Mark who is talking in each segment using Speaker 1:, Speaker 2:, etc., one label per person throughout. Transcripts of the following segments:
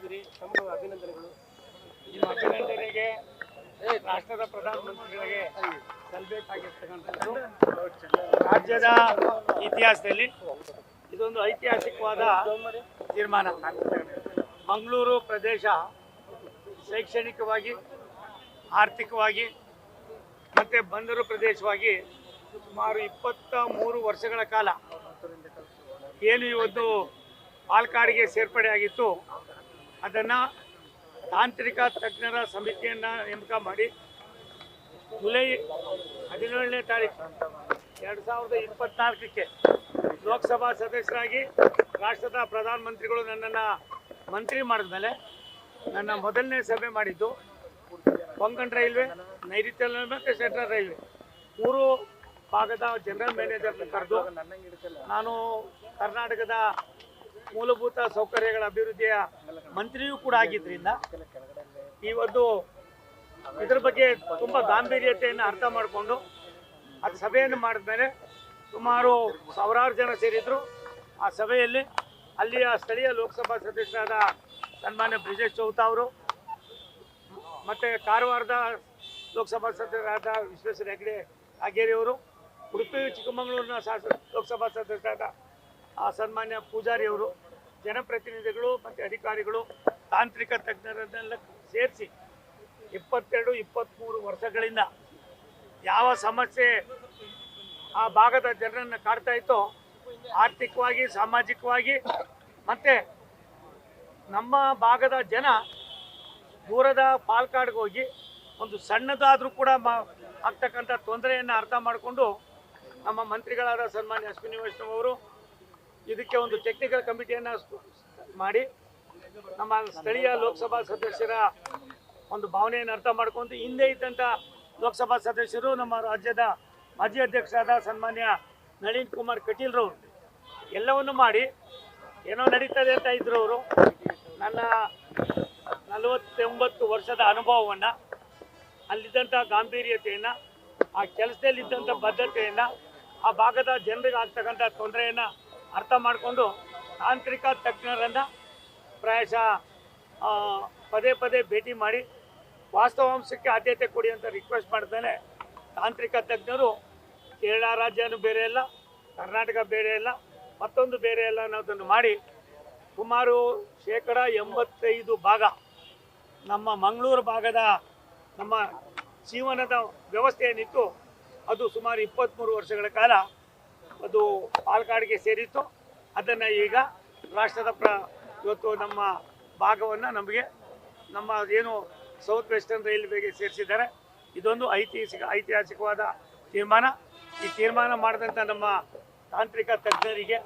Speaker 1: ಆಗಿದ್ದೀರಿ, ತಮ್ಮ ಅಭಿನಂದನೆಗಳು. ನಿಮ್ಮ ಅಭಿನಂದನೆಗೆ ರಾಷ್ಟ್ರದ ಪ್ರಧಾನಮಂತ್ರಿಗಳಿಗೆ ಸಲ್ಲಬೇಕಾಗಿರ್ತಕ್ಕಂಥದ್ದು ರಾಜ್ಯದ ಇತಿಹಾಸದಲ್ಲಿ ಇದೊಂದು ಐತಿಹಾಸಿಕವಾದ ತೀರ್ಮಾನ. ಮಂಗಳೂರು ಪ್ರದೇಶ ಶೈಕ್ಷಣಿಕವಾಗಿ, ಆರ್ಥಿಕವಾಗಿ ಮತ್ತು ಬಂದರು ಪ್ರದೇಶವಾಗಿ ಸುಮಾರು 23 ವರ್ಷಗಳ ಕಾಲ ಏನು ಇವತ್ತು ಪಾಲಕ್ಕಾಡ್ಗೆ ಸೇರ್ಪಡೆ ಆಗಿತ್ತು, ಅದನ್ನು ತಾಂತ್ರಿಕ ತಜ್ಞರ ಸಮಿತಿಯನ್ನು ನೇಮಕ ಮಾಡಿ ಜುಲೈ 17ನೇ ತಾರೀಕು 2024ಕ್ಕೆ ಲೋಕಸಭಾ ಸದಸ್ಯರಾಗಿ ರಾಷ್ಟ್ರದ ಪ್ರಧಾನಮಂತ್ರಿಗಳು ನನ್ನನ್ನು ಮಂತ್ರಿ ಮಾಡಿದ ಮೇಲೆ ನನ್ನ ಮೊದಲನೇ ಸಭೆ ಮಾಡಿದ್ದು ಕೊಂಕಣ್ ರೈಲ್ವೆ, ನೈಋತ್ಯ ರೈಲ್ವೆ ಮತ್ತು ಸೆಂಟ್ರಲ್ ರೈಲ್ವೆ 3 ಭಾಗದ ಜನರಲ್ ಮ್ಯಾನೇಜರ್ನ ಕರೆದು ನಾನು ಕರ್ನಾಟಕದ ಮೂಲಭೂತ ಸೌಕರ್ಯಗಳ ಅಭಿವೃದ್ಧಿಯ ಮಂತ್ರಿಯೂ ಕೂಡ ಆಗಿದ್ದರಿಂದ ಇವತ್ತು ಇದರ ಬಗ್ಗೆ ತುಂಬ ಗಾಂಭೀರ್ಯತೆಯನ್ನು ಅರ್ಥ ಮಾಡಿಕೊಂಡು ಅದು ಸಭೆಯನ್ನು ಮಾಡಿದ್ಮೇಲೆ ಸುಮಾರು ಸಾವಿರಾರು ಜನ ಸೇರಿದ್ರು. ಆ ಸಭೆಯಲ್ಲಿ ಅಲ್ಲಿಯ ಸ್ಥಳೀಯ ಲೋಕಸಭಾ ಸದಸ್ಯರಾದ ಸನ್ಮಾನ್ಯ ಬ್ರಿಜೇಶ್ ಚೌತ ಅವರು ಮತ್ತು ಕಾರವಾರದ ಲೋಕಸಭಾ ಸದಸ್ಯರಾದ ವಿಶ್ವೇಶ್ವರ ಹೆಗಡೆ ಕಾಗೇರಿಯವರು, ಉಡುಪಿ ಚಿಕ್ಕಮಗಳೂರಿನ ಲೋಕಸಭಾ ಸದಸ್ಯರಾದ ಸನ್ಮಾನ್ಯ ಪೂಜಾರಿಯವರು, ಜನಪ್ರತಿನಿಧಿಗಳು ಮತ್ತು ಅಧಿಕಾರಿಗಳು, ತಾಂತ್ರಿಕ ತಜ್ಞರನ್ನೆಲ್ಲ ಸೇರಿಸಿ 22-23 ವರ್ಷಗಳಿಂದ ಯಾವ ಸಮಸ್ಯೆ ಆ ಭಾಗದ ಜನರನ್ನು ಕಾಡ್ತಾ ಇತ್ತೋ, ಆರ್ಥಿಕವಾಗಿ, ಸಾಮಾಜಿಕವಾಗಿ ಮತ್ತು ನಮ್ಮ ಭಾಗದ ಜನ ದೂರದ ಪಾಲಕ್ಕಾಡ್ಗೆ ಹೋಗಿ ಒಂದು ಸಣ್ಣದಾದರೂ ಕೂಡ ಆಗ್ತಕ್ಕಂಥ ತೊಂದರೆಯನ್ನು ಅರ್ಥ ಮಾಡಿಕೊಂಡು ನಮ್ಮ ಮಂತ್ರಿಗಳಾದ ಸನ್ಮಾನ್ಯ ಅಶ್ವಿನಿ ವೈಷ್ಣವ್ ಅವರು ಇದಕ್ಕೆ ಒಂದು ಟೆಕ್ನಿಕಲ್ ಕಮಿಟಿಯನ್ನು ಮಾಡಿ ನಮ್ಮ ಸ್ಥಳೀಯ ಲೋಕಸಭಾ ಸದಸ್ಯರ ಒಂದು ಭಾವನೆಯನ್ನು ಅರ್ಥ ಮಾಡ್ಕೊಂಡು ಹಿಂದೆ ಇದ್ದಂಥ ಲೋಕಸಭಾ ಸದಸ್ಯರು ನಮ್ಮ ರಾಜ್ಯದ ಮಾಜಿ ಅಧ್ಯಕ್ಷರಾದ ಸನ್ಮಾನ್ಯ ನಳಿನ್ ಕುಮಾರ್ ಕಟೀಲ್ರವರು ಎಲ್ಲವನ್ನು ಮಾಡಿ ಏನೋ ನಡೀತದೆ ಅಂತ ಇದ್ರು. ಅವರು ನನ್ನ 49 ವರ್ಷದ ಅನುಭವವನ್ನು, ಅಲ್ಲಿದ್ದಂಥ ಗಾಂಭೀರ್ಯತೆಯನ್ನು, ಆ ಕೆಲಸದಲ್ಲಿದ್ದಂಥ ಬದ್ಧತೆಯನ್ನು, ಆ ಭಾಗದ ಜನರಿಗೆ ಆಗ್ತಕ್ಕಂಥ ತೊಂದರೆಯನ್ನು ಅರ್ಥ ಮಾಡಿಕೊಂಡು ತಾಂತ್ರಿಕ ತಜ್ಞರನ್ನು ಪ್ರಾಯಶಃ ಪದೇ ಪದೇ ಭೇಟಿ ಮಾಡಿ ವಾಸ್ತವಾಂಶಕ್ಕೆ ಆದ್ಯತೆ ಕೊಡಿ ಅಂತ ರಿಕ್ವೆಸ್ಟ್ ಮಾಡಿದ್ದಾನೆ. ತಾಂತ್ರಿಕ ತಜ್ಞರು ಕೇರಳ ರಾಜ್ಯನೂ ಬೇರೆ ಇಲ್ಲ, ಕರ್ನಾಟಕ ಬೇರೆ ಇಲ್ಲ, ಮತ್ತೊಂದು ಬೇರೆ ಇಲ್ಲ ಅನ್ನೋದನ್ನು ಮಾಡಿ ಸುಮಾರು 85% ಭಾಗ ನಮ್ಮ ಮಂಗಳೂರು ಭಾಗದ ನಮ್ಮ ಜೀವನದ ವ್ಯವಸ್ಥೆ ಏನಿತ್ತು ಅದು ಸುಮಾರು 23 ವರ್ಷಗಳ ಕಾಲ ಅದು ಪಾಲಕ್ಕಾಡ್ಗೆ ಸೇರಿತ್ತು. ಅದನ್ನು ಈಗ ರಾಷ್ಟ್ರದ ಇವತ್ತು ನಮ್ಮ ಭಾಗವನ್ನು ನಮಗೆ ನಮ್ಮ ಏನು ಸೌತ್ ವೆಸ್ಟರ್ನ್ ರೈಲ್ವೆಗೆ ಸೇರಿಸಿದ್ದಾರೆ. ಇದೊಂದು ಐತಿಹಾಸಿಕವಾದ ತೀರ್ಮಾನ. ಈ ತೀರ್ಮಾನ ಮಾಡಿದಂಥ ನಮ್ಮ ತಾಂತ್ರಿಕ ತಜ್ಞರಿಗೆ,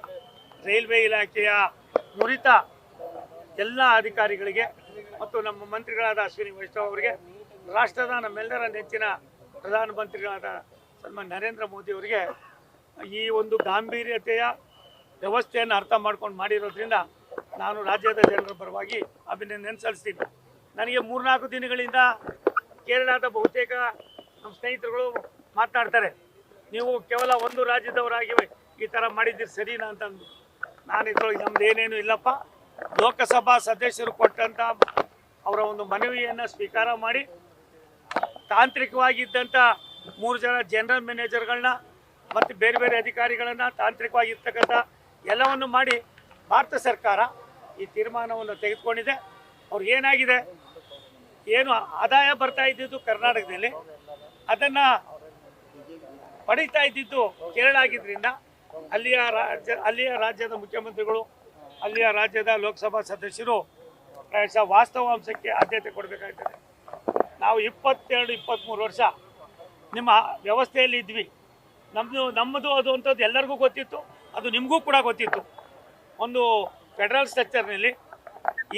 Speaker 1: ರೈಲ್ವೆ ಇಲಾಖೆಯ ನುರಿತ ಎಲ್ಲ ಅಧಿಕಾರಿಗಳಿಗೆ ಮತ್ತು ನಮ್ಮ ಮಂತ್ರಿಗಳಾದ ಅಶ್ವಿನಿ ವೈಷ್ಣವ್ ಅವರಿಗೆ, ರಾಷ್ಟ್ರದ ನಮ್ಮೆಲ್ಲರ ನೆಚ್ಚಿನ ಪ್ರಧಾನಮಂತ್ರಿಗಳಾದ ಸನ್ಮಾನ್ಯ ನರೇಂದ್ರ ಮೋದಿ ಅವರಿಗೆ ಈ ಒಂದು ಗಾಂಭೀರ್ಯತೆಯ ವ್ಯವಸ್ಥೆಯನ್ನು ಅರ್ಥ ಮಾಡ್ಕೊಂಡು ಮಾಡಿರೋದ್ರಿಂದ ನಾನು ರಾಜ್ಯದ ಜನರ ಪರವಾಗಿ ಅಭಿನಂದನೆ ಸಲ್ಲಿಸ್ತೀನಿ. ನನಗೆ 3-4 ದಿನಗಳಿಂದ ಕೇರಳದ ಬಹುತೇಕ ನಮ್ಮ ಸ್ನೇಹಿತರುಗಳು ಮಾತನಾಡ್ತಾರೆ, ನೀವು ಕೇವಲ ಒಂದು ರಾಜ್ಯದವರಾಗಿ ಈ ಥರ ಮಾಡಿದ್ದೀರಿ ಸರಿನಾ ಅಂತಂದು. ನಾನು ಇದ್ರೊಳಗೆ ನಮ್ದು ಏನೇನು ಇಲ್ಲಪ್ಪ, ಲೋಕಸಭಾ ಸದಸ್ಯರು ಕೊಟ್ಟಂಥ ಅವರ ಒಂದು ಮನವಿಯನ್ನು ಸ್ವೀಕಾರ ಮಾಡಿ ತಾಂತ್ರಿಕವಾಗಿದ್ದಂಥ 3 ಜನ ಜನರಲ್ ಮ್ಯಾನೇಜರ್ಗಳನ್ನ ಮತ್ತು ಬೇರೆ ಬೇರೆ ಅಧಿಕಾರಿಗಳನ್ನು ತಾಂತ್ರಿಕವಾಗಿರ್ತಕ್ಕಂಥ ಎಲ್ಲವನ್ನು ಮಾಡಿ ಭಾರತ ಸರ್ಕಾರ ಈ ತೀರ್ಮಾನವನ್ನು ತೆಗೆದುಕೊಂಡಿದೆ. ಅವ್ರಿಗೆ ಏನಾಗಿದೆ, ಏನು ಆದಾಯ ಬರ್ತಾ ಇದ್ದಿದ್ದು ಕರ್ನಾಟಕದಲ್ಲಿ ಅದನ್ನು ಪಡೀತಾ ಇದ್ದಿದ್ದು ಕೇರಳ ಆಗಿದ್ದರಿಂದ ಅಲ್ಲಿಯ ರಾಜ್ಯದ ಮುಖ್ಯಮಂತ್ರಿಗಳು, ಅಲ್ಲಿಯ ರಾಜ್ಯದ ಲೋಕಸಭಾ ಸದಸ್ಯರು ಪ್ರಾಯಶಃ ವಾಸ್ತವಾಂಶಕ್ಕೆ ಆದ್ಯತೆ ಕೊಡಬೇಕಾಗ್ತದೆ. ನಾವು 22-23 ವರ್ಷ ನಿಮ್ಮ ವ್ಯವಸ್ಥೆಯಲ್ಲಿ ಇದ್ವಿ. ನಮ್ಮದು ಅದು ಅಂಥದ್ದು ಎಲ್ಲರಿಗೂ ಗೊತ್ತಿತ್ತು, ಅದು ನಿಮಗೂ ಕೂಡ ಗೊತ್ತಿತ್ತು. ಒಂದು ಫೆಡರಲ್ ಸ್ಟ್ರಕ್ಚರ್ನಲ್ಲಿ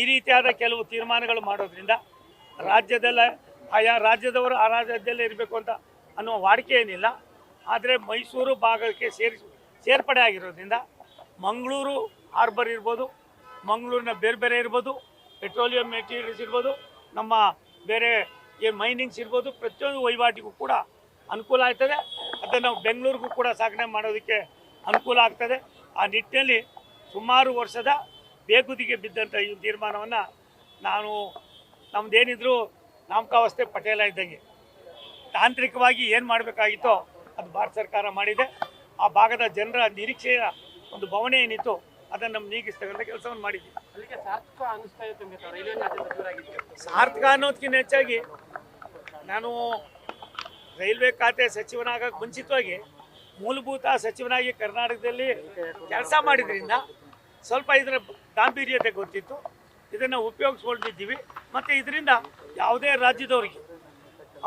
Speaker 1: ಈ ರೀತಿಯಾದ ಕೆಲವು ತೀರ್ಮಾನಗಳು ಮಾಡೋದ್ರಿಂದ ರಾಜ್ಯದಲ್ಲ ಆಯಾ ರಾಜ್ಯದವರು ಆ ರಾಜ್ಯದಲ್ಲೇ ಇರಬೇಕು ಅಂತ ಅನ್ನೋ ವಾಡಿಕೆ ಏನಿಲ್ಲ. ಆದರೆ ಮೈಸೂರು ಭಾಗಕ್ಕೆ ಸೇರ್ಪಡೆ ಆಗಿರೋದ್ರಿಂದ ಮಂಗಳೂರು ಹಾರ್ಬರ್ ಇರ್ಬೋದು, ಮಂಗಳೂರಿನ ಬೇರೆ ಬೇರೆ ಇರ್ಬೋದು, ಪೆಟ್ರೋಲಿಯಂ ಮೆಟೀರಿಯಲ್ಸ್ ಇರ್ಬೋದು, ನಮ್ಮ ಬೇರೆ ಏನು ಮೈನಿಂಗ್ಸ್ ಇರ್ಬೋದು, ಪ್ರತಿಯೊಂದು ವಹಿವಾಟಿಗೂ ಕೂಡ ಅನುಕೂಲ ಆಗ್ತದೆ. ಅದನ್ನು ನಾವು ಬೆಂಗಳೂರಿಗೂ ಕೂಡ ಸಾಗಣೆ ಮಾಡೋದಕ್ಕೆ ಅನುಕೂಲ ಆಗ್ತದೆ. ಆ ನಿಟ್ಟಿನಲ್ಲಿ ಸುಮಾರು ವರ್ಷದ ಬೇಗುದಿಗೆ ಬಿದ್ದಂಥ ಈ ತೀರ್ಮಾನವನ್ನು ನಮ್ಮದೇನಿದ್ರು ನಾಮಕಾವಸ್ಥೆ ಪಟೇಲ ಇದ್ದಂಗೆ. ತಾಂತ್ರಿಕವಾಗಿ ಏನು ಮಾಡಬೇಕಾಗಿತ್ತೋ ಅದು ಭಾರತ ಸರ್ಕಾರ ಮಾಡಿದೆ. ಆ ಭಾಗದ ಜನರ ನಿರೀಕ್ಷೆಯ ಒಂದು ಭಾವನೆ ಏನಿತ್ತು ಅದನ್ನು ನಮ್ಮ ನೀಗಿಸ್ತಕ್ಕಂಥ ಕೆಲಸವನ್ನು ಮಾಡಿದ್ವಿ. ಸಾರ್ಥಕ ಅನ್ನೋದಕ್ಕಿಂತ ಹೆಚ್ಚಾಗಿ ನಾನು ರೈಲ್ವೆ ಖಾತೆ ಸಚಿವನಾಗಕ್ಕೆ ಮುಂಚಿತವಾಗಿ ಮೂಲಭೂತ ಸಚಿವನಾಗಿ ಕರ್ನಾಟಕದಲ್ಲಿ ಕೆಲಸ ಮಾಡಿದ್ರಿಂದ ಸ್ವಲ್ಪ ಇದರ ಗಾಂಭೀರ್ಯತೆ ಗೊತ್ತಿತ್ತು. ಇದನ್ನು ಉಪಯೋಗಿಸ್ಕೊಂಡಿದ್ದೀವಿ. ಮತ್ತು ಇದರಿಂದ ಯಾವುದೇ ರಾಜ್ಯದವರಿಗೆ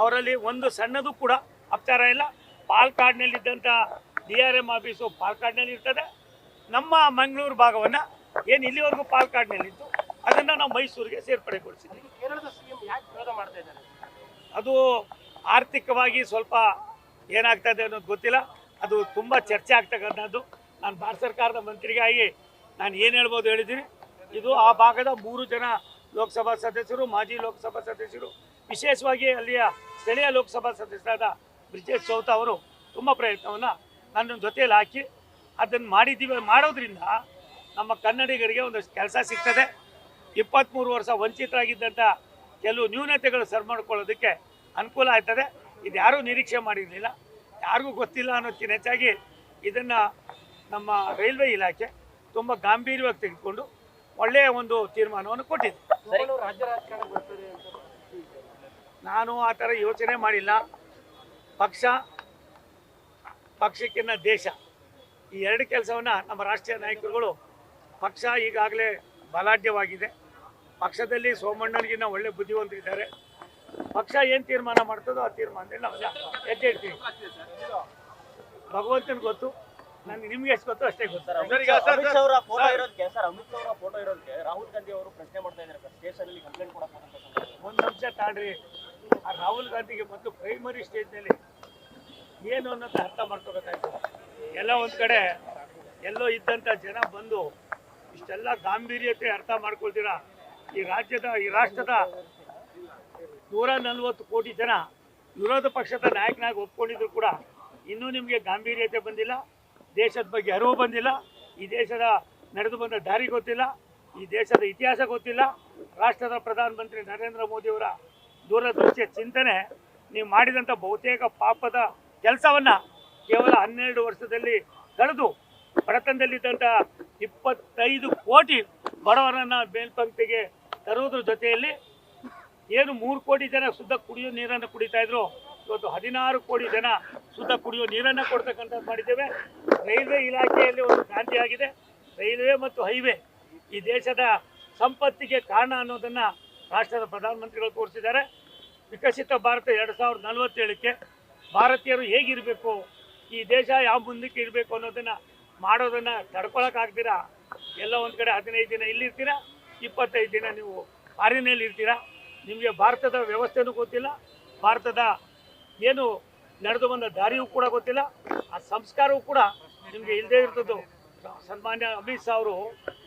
Speaker 1: ಅವರಲ್ಲಿ ಒಂದು ಸಣ್ಣದು ಕೂಡ ಅಪಚಾರ ಇಲ್ಲ. ಪಾಲ್ಕಾಡ್ನಲ್ಲಿದ್ದಂಥ DRM ಆಫೀಸು ಪಾಲ್ಕಾಡ್ನಲ್ಲಿ ಇರ್ತದೆ. ನಮ್ಮ ಮಂಗಳೂರು ಭಾಗವನ್ನು ಏನು ಇಲ್ಲಿವರೆಗೂ ಪಾಲ್ಕಾಡ್ನಲ್ಲಿತ್ತು ಅದನ್ನು ನಾವು ಮೈಸೂರಿಗೆ ಸೇರ್ಪಡೆಗೊಳಿಸಿದ್ವಿ. ಅದು ಆರ್ಥಿಕವಾಗಿ ಸ್ವಲ್ಪ ಏನಾಗ್ತದೆ ಅನ್ನೋದು ಗೊತ್ತಿಲ್ಲ. ಅದು ತುಂಬ ಚರ್ಚೆ ಆಗ್ತಕ್ಕಂಥದ್ದು. ನಾನು ಭಾರತ ಸರ್ಕಾರದ ಮಂತ್ರಿಗಾಗಿ ನಾನು ಏನು ಹೇಳ್ಬೋದು ಹೇಳಿದ್ದೀನಿ. ಇದು ಆ ಭಾಗದ 3 ಜನ ಲೋಕಸಭಾ ಸದಸ್ಯರು, ಮಾಜಿ ಲೋಕಸಭಾ ಸದಸ್ಯರು, ವಿಶೇಷವಾಗಿ ಅಲ್ಲಿಯ ಸ್ಥಳೀಯ ಲೋಕಸಭಾ ಸದಸ್ಯರಾದ ಬ್ರಿಜೇಶ್ ಚೌತ ಅವರು ತುಂಬ ಪ್ರಯತ್ನವನ್ನು ನನ್ನ ಜೊತೆಯಲ್ಲಿ ಹಾಕಿ ಅದನ್ನು ಮಾಡಿದ್ದೀವಿ. ಮಾಡೋದ್ರಿಂದ ನಮ್ಮ ಕನ್ನಡಿಗರಿಗೆ ಒಂದಷ್ಟು ಕೆಲಸ ಸಿಗ್ತದೆ. 23 ವರ್ಷ ವಂಚಿತರಾಗಿದ್ದಂಥ ಕೆಲವು ನ್ಯೂನತೆಗಳು ಸರಿ ಮಾಡ್ಕೊಳ್ಳೋದಕ್ಕೆ ಅನುಕೂಲ ಆಗ್ತದೆ. ಇದು ಯಾರೂ ನಿರೀಕ್ಷೆ ಮಾಡಿರಲಿಲ್ಲ, ಯಾರಿಗೂ ಗೊತ್ತಿಲ್ಲ ಅನ್ನೋದಕ್ಕಿಂತ ಹೆಚ್ಚಾಗಿ ಇದನ್ನು ನಮ್ಮ ರೈಲ್ವೆ ಇಲಾಖೆ ತುಂಬ ಗಾಂಭೀರ್ಯವಾಗಿ ತೆಗೆದುಕೊಂಡು ಒಳ್ಳೆಯ ಒಂದು ತೀರ್ಮಾನವನ್ನು ಕೊಟ್ಟಿದೆ. ನಾನು ಆ ಥರ ಯೋಚನೆ ಮಾಡಿಲ್ಲ. ಪಕ್ಷಕ್ಕಿಂತ ದೇಶ, ಈ 2 ಕೆಲಸವನ್ನು ನಮ್ಮ ರಾಷ್ಟ್ರೀಯ ನಾಯಕರುಗಳು, ಪಕ್ಷ ಈಗಾಗಲೇ ಬಲಾಢ್ಯವಾಗಿದೆ. ಪಕ್ಷದಲ್ಲಿ ಸೋಮಣ್ಣನಿಗಿನ್ನ ಒಳ್ಳೆ ಬುದ್ಧಿವಂತರಿದ್ದಾರೆ. ಪಕ್ಷ ಏನು ತೀರ್ಮಾನ ಮಾಡ್ತದೋ ಆ ತೀರ್ಮಾನದಲ್ಲಿ ನಾವು ಹೆಜ್ಜೆ ಇಡ್ತೀವಿ. ಭಗವಂತನಿಗೆ ಗೊತ್ತು, ನನಗೆ ನಿಮ್ಗೆ ಎಷ್ಟು ಗೊತ್ತು ಅಷ್ಟೇ ಗೊತ್ತು.
Speaker 2: ಅಮಿತ್ ಶಾ ಅವರ ಫೋಟೋ ಇರೋದಕ್ಕೆ ರಾಹುಲ್ ಗಾಂಧಿ ಅವರು ಪ್ರಶ್ನೆ ಮಾಡ್ತಾ ಇದ್ದಾರೆ ಸರ್, ಸ್ಟೇಷನಲ್ಲಿ ಕಂಪ್ಲೇಂಟ್ ಕೊಡಕ್ಕೆ
Speaker 1: ಒಂದು ನಿಮಿಷ ತಾಳ್ರಿ. ಆ ರಾಹುಲ್ ಗಾಂಧಿಗೆ ಮತ್ತು ಪ್ರೈಮರಿ ಸ್ಟೇಜ್ನಲ್ಲಿ ಏನು ಅನ್ನೋದು ಅರ್ಥ ಮಾಡ್ಕೋಬೇಕಾಯ್ತು. ಎಲ್ಲ ಒಂದು ಕಡೆ ಎಲ್ಲೋ ಇದ್ದಂಥ ಜನ ಬಂದು ಇಷ್ಟೆಲ್ಲ ಗಾಂಭೀರ್ಯತೆ ಅರ್ಥ ಮಾಡ್ಕೊಳ್ತೀರಾ. ಈ ರಾಷ್ಟ್ರದ 140 ಕೋಟಿ ಜನ ವಿರೋಧ ಪಕ್ಷದ ನಾಯಕನಾಗಿ ಒಪ್ಕೊಂಡಿದ್ರು ಕೂಡ ಇನ್ನೂ ನಿಮಗೆ ಗಾಂಭೀರ್ಯತೆ ಬಂದಿಲ್ಲ. ದೇಶದ ಬಗ್ಗೆ ಅರಿವು ಬಂದಿಲ್ಲ. ಈ ದೇಶದ ನಡೆದು ಬಂದ ದಾರಿ ಗೊತ್ತಿಲ್ಲ. ಈ ದೇಶದ ಇತಿಹಾಸ ಗೊತ್ತಿಲ್ಲ. ರಾಷ್ಟ್ರದ ಪ್ರಧಾನಮಂತ್ರಿ ನರೇಂದ್ರ ಮೋದಿಯವರ ದೂರದೃಷ್ಟಿಯ ಚಿಂತನೆ, ನೀವು ಮಾಡಿದಂಥ ಬಹುತೇಕ ಪಾಪದ ಕೆಲಸವನ್ನು ಕೇವಲ 12 ವರ್ಷದಲ್ಲಿ ಕಳೆದು ಬಡತನದಲ್ಲಿದ್ದಂಥ 25 ಕೋಟಿ ಬಡವರನ್ನು ಮೇಲ್ಪಂಕ್ತಿಗೆ ತರುವುದ್ರ ಜೊತೆಯಲ್ಲಿ ಏನು 3 ಕೋಟಿ ಜನ ಶುದ್ಧ ಕುಡಿಯೋ ನೀರನ್ನು ಕುಡಿತಾ ಇದ್ರು, ಇವತ್ತು 16 ಕೋಟಿ ಜನ ಶುದ್ಧ ಕುಡಿಯೋ ನೀರನ್ನು ಕೊಡ್ತಕ್ಕಂಥದ್ದು ಮಾಡಿದ್ದೇವೆ. ರೈಲ್ವೆ ಇಲಾಖೆಯಲ್ಲಿ ಒಂದು ಕ್ರಾಂತಿ ಆಗಿದೆ. ರೈಲ್ವೆ ಮತ್ತು ಹೈವೇ ಈ ದೇಶದ ಸಂಪತ್ತಿಗೆ ಕಾರಣ ಅನ್ನೋದನ್ನು ರಾಷ್ಟ್ರದ ಪ್ರಧಾನಮಂತ್ರಿಗಳು ತೋರಿಸಿದ್ದಾರೆ. ವಿಕಸಿತ ಭಾರತ 2047ಕ್ಕೆ ಭಾರತೀಯರು ಹೇಗಿರಬೇಕು, ಈ ದೇಶ ಯಾವ ಮುಂದಕ್ಕೆ ಇರಬೇಕು ಅನ್ನೋದನ್ನು ಮಾಡೋದನ್ನು ತಡ್ಕೊಳಕ್ಕಾಗ್ತೀರಾ. ಎಲ್ಲ ಒಂದು ಕಡೆ 15 ದಿನ ಇಲ್ಲಿರ್ತೀರಾ, 25 ದಿನ ನೀವು ಫಾರಿನಲ್ಲಿ ಇರ್ತೀರಾ. ನಿಮಗೆ ಭಾರತದ ವ್ಯವಸ್ಥೆನೂ ಗೊತ್ತಿಲ್ಲ, ಭಾರತದ ಏನು ನಡೆದು ಬಂದ ದಾರಿಯೂ ಕೂಡ ಗೊತ್ತಿಲ್ಲ, ಆ ಸಂಸ್ಕಾರವೂ ಕೂಡ ನಿಮಗೆ ಇಲ್ಲದೇ ಇರ್ತದ್ದು. ಸನ್ಮಾನ್ಯ ಅಮಿತ್ ಶಾ ಅವರು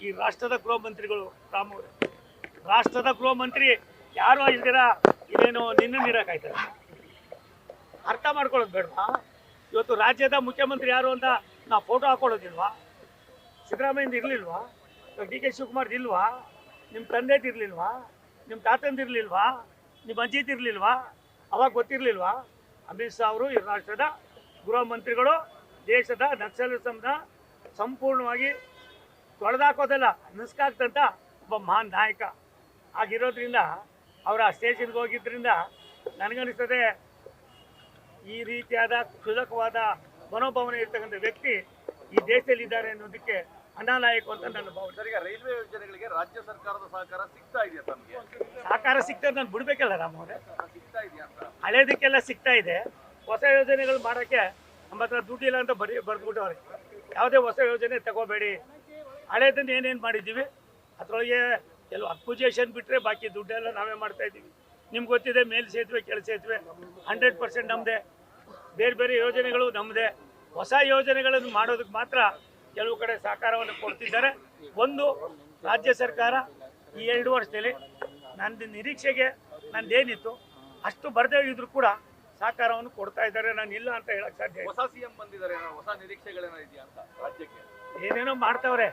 Speaker 1: ಈ ರಾಷ್ಟ್ರದ ಗೃಹ ಮಂತ್ರಿಗಳು, ರಾಷ್ಟ್ರದ ಗೃಹ ಮಂತ್ರಿ ಯಾರು ಇಲ್ದಿರ ಇದೇನು ನಿನ್ನ ನೀಡೋಕ್ಕಾಯ್ತದೆ? ಅರ್ಥ ಮಾಡ್ಕೊಳ್ಳೋದು ಬೇಡವಾ? ಇವತ್ತು ರಾಜ್ಯದ ಮುಖ್ಯಮಂತ್ರಿ ಯಾರು ಅಂತ ನಾವು ಫೋಟೋ ಹಾಕೊಳ್ಳೋದಿಲ್ವಾ? ಸಿದ್ದರಾಮಯ್ಯಂದು ಇರಲಿಲ್ವಾ? ಡಿ ಕೆ ಶಿವಕುಮಾರ್ದು ಇಲ್ವಾ? ನಿಮ್ಮ ತಂದೆದು ಇರಲಿಲ್ವಾ? ನಿಮ್ಮ ತಾತಂದಿರಲಿಲ್ವಾ? ನಿಮ್ಮ ಅಜ್ಜಿದಿರಲಿಲ್ವಾ? ಅವಾಗ ಗೊತ್ತಿರಲಿಲ್ವಾ? ಅಮಿತ್ ಶಾ ಅವರು ಈ ರಾಷ್ಟ್ರದ ಗೃಹ ಮಂತ್ರಿಗಳು ದೇಶದ ನಕ್ಸಲಿಸಂನ ಸಂಪೂರ್ಣವಾಗಿ ತೊಳೆದಾಕೋದಲ್ಲ ನುಸ್ಕಾಗ್ತಂತ ಒಬ್ಬ ಮಹಾನ್ ನಾಯಕ ಆಗಿರೋದ್ರಿಂದ ಅವರ ಸ್ಟೇಷನ್ಗೆ ಹೋಗಿದ್ದರಿಂದ ನನಗನ್ನಿಸ್ತದೆ ಈ ರೀತಿಯಾದ ಕ್ಷುಲ್ಲಕವಾದ ಮನೋಭಾವನೆ ಇರ್ತಕ್ಕಂಥ ವ್ಯಕ್ತಿ ಈ ದೇಶದಲ್ಲಿದ್ದಾರೆ ಅನ್ನೋದಕ್ಕೆ ಅನಾಲಾಯಕ ಅಂತ ನನ್ನ ಭಾವನೆ.
Speaker 2: ರೈಲ್ವೆ ಯೋಜನೆಗಳಿಗೆ ರಾಜ್ಯ ಸರ್ಕಾರದ ಸಹಕಾರ ಸಿಗ್ತಾ ಇದೆಯಾ? ತಮಗೆ
Speaker 1: ಸಹಕಾರ ಸಿಗ್ತದೆ, ನಾನು ಬಿಡ್ಬೇಕಲ್ಲ ರಾಮವ್ರೆ.
Speaker 2: ಸಿಗ್ತಾ ಇದೆಯಾ ಅಂತ
Speaker 1: ಹಳೇದಕ್ಕೆಲ್ಲ ಸಿಗ್ತಾ ಇದೆ. ಹೊಸ ಯೋಜನೆಗಳು ಮಾಡೋಕ್ಕೆ ನಮ್ಮ ಹತ್ರ ದುಡ್ಡಿಲ್ಲ ಅಂತ ಬರ್ದ್ಬಿಟ್ಟವ್ರೆ. ಯಾವುದೇ ಹೊಸ ಯೋಜನೆ ತಗೋಬೇಡಿ, ಹಳೇದನ್ನು ಏನೇನು ಮಾಡಿದ್ದೀವಿ ಅದರೊಳಗೆ ಕೆಲವು ಅಕ್ವಿಜೇಷನ್ ಬಿಟ್ಟರೆ ಬಾಕಿ ದುಡ್ಡೆಲ್ಲ ನಾವೇ ಮಾಡ್ತಾಯಿದ್ದೀವಿ. ನಿಮ್ಗೆ ಗೊತ್ತಿದೆ, ಮೇಲ್ ಸೇತುವೆ ಕೆಳ ಸೇತುವೆ 100% ನಮ್ಮದೇ, ಬೇರೆ ಬೇರೆ ಯೋಜನೆಗಳು ನಮ್ಮದೇ. ಹೊಸ ಯೋಜನೆಗಳನ್ನು ಮಾಡೋದಕ್ಕೆ ಮಾತ್ರ ಕೆಲವು ಕಡೆ ಸಹಕಾರವನ್ನು ಕೊಡ್ತಿದ್ದಾರೆ. ಒಂದು ರಾಜ್ಯ ಸರ್ಕಾರ ಈ 2 ವರ್ಷದಲ್ಲಿ ನನ್ನ ನಿರೀಕ್ಷೆಗೆ ನಂದೇನಿತ್ತು ಅಷ್ಟು ಬರದೇ ಇದ್ರೂ ಕೂಡ ಸಹಕಾರವನ್ನು ಕೊಡ್ತಾ ಇದ್ದಾರೆ. ನಾನು ಇಲ್ಲ ಅಂತ ಹೇಳಕ್ ಸಾಧ್ಯ.
Speaker 2: ಹೊಸ ಸಿಎಂ ಬಂದಿದ್ದಾರೆ, ಹೊಸ ನಿರೀಕ್ಷೆಗಳೇನೋ ಇದೆಯಾ ಅಂತ ರಾಜ್ಯಕ್ಕೆ?
Speaker 1: ಏನೇನೋ ಮಾಡ್ತಾವ್ರೆ,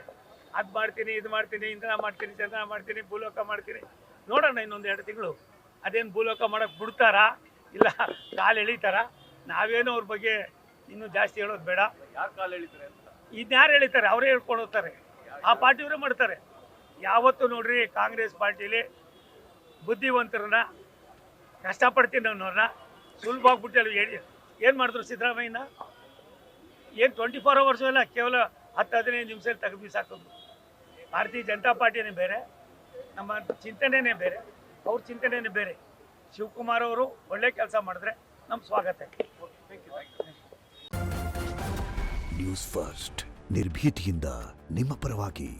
Speaker 1: ಅದು ಮಾಡ್ತೀನಿ, ಇದು ಮಾಡ್ತೀನಿ, ಇಂಧನ ಮಾಡ್ತೀನಿ, ಚಂದನ ಮಾಡ್ತೀನಿ, ಭೂಲೋಕ ಮಾಡ್ತೀನಿ, ನೋಡೋಣ ಇನ್ನೊಂದು 2 ತಿಂಗಳು ಅದೇನು ಭೂಲೋಕ ಮಾಡೋಕ್ಕೆ ಬಿಡ್ತಾರಾ ಇಲ್ಲ ಕಾಲು ಎಳಿತಾರ. ನಾವೇನೋ ಅವ್ರ ಬಗ್ಗೆ ಇನ್ನೂ ಜಾಸ್ತಿ ಹೇಳೋದು ಬೇಡ.
Speaker 2: ಯಾರು ಕಾಲು ಎಳಿತಾರೆ ಅಂತ
Speaker 1: ಇದ್ಯಾರು ಎಳಿತಾರೆ? ಅವರೇ ಹೇಳ್ಕೊಂಡು ಹೋಗ್ತಾರೆ. ಆ ಪಾರ್ಟಿಯವರೇ ಮಾಡ್ತಾರೆ. ಯಾವತ್ತು ನೋಡ್ರಿ ಕಾಂಗ್ರೆಸ್ ಪಾರ್ಟಿಲಿ ಬುದ್ಧಿವಂತರನ್ನ ಕಷ್ಟಪಡ್ತೀನಿ ಅನ್ನೋರನ್ನ ಸುಲಭ ಆಗ್ಬಿಟ್ಟು ಹೇಳಿ ಏನು ಮಾಡಿದ್ರು ಸಿದ್ದರಾಮಯ್ಯನ? ಏನು 24 ಅವರ್ಸು ಎಲ್ಲ ಕೇವಲ 10-15 ನಿಮಿಷದಲ್ಲಿ ತೆಗೆದು ಬೀಸಾಕೋದು. ಭಾರತೀಯ ಜನತಾ ಪಾರ್ಟಿನೇ ಬೇರೆ, ನಮ್ಮ ಚಿಂತನೆಯೇ ಬೇರೆ, ಅವ್ರ ಚಿಂತನೆಯೇ ಬೇರೆ. ಶಿವಕುಮಾರ್ ಅವರು ಒಳ್ಳೆ ಕೆಲಸ ಮಾಡಿದ್ರೆ ನಮ್ಮ ಸ್ವಾಗತ.
Speaker 3: ನ್ಯೂಸ್ ಫಸ್ಟ್ ನಿರ್ಭೀತಿಯಿಂದ ನಿಮ್ಮ ಪರವಾಗಿ.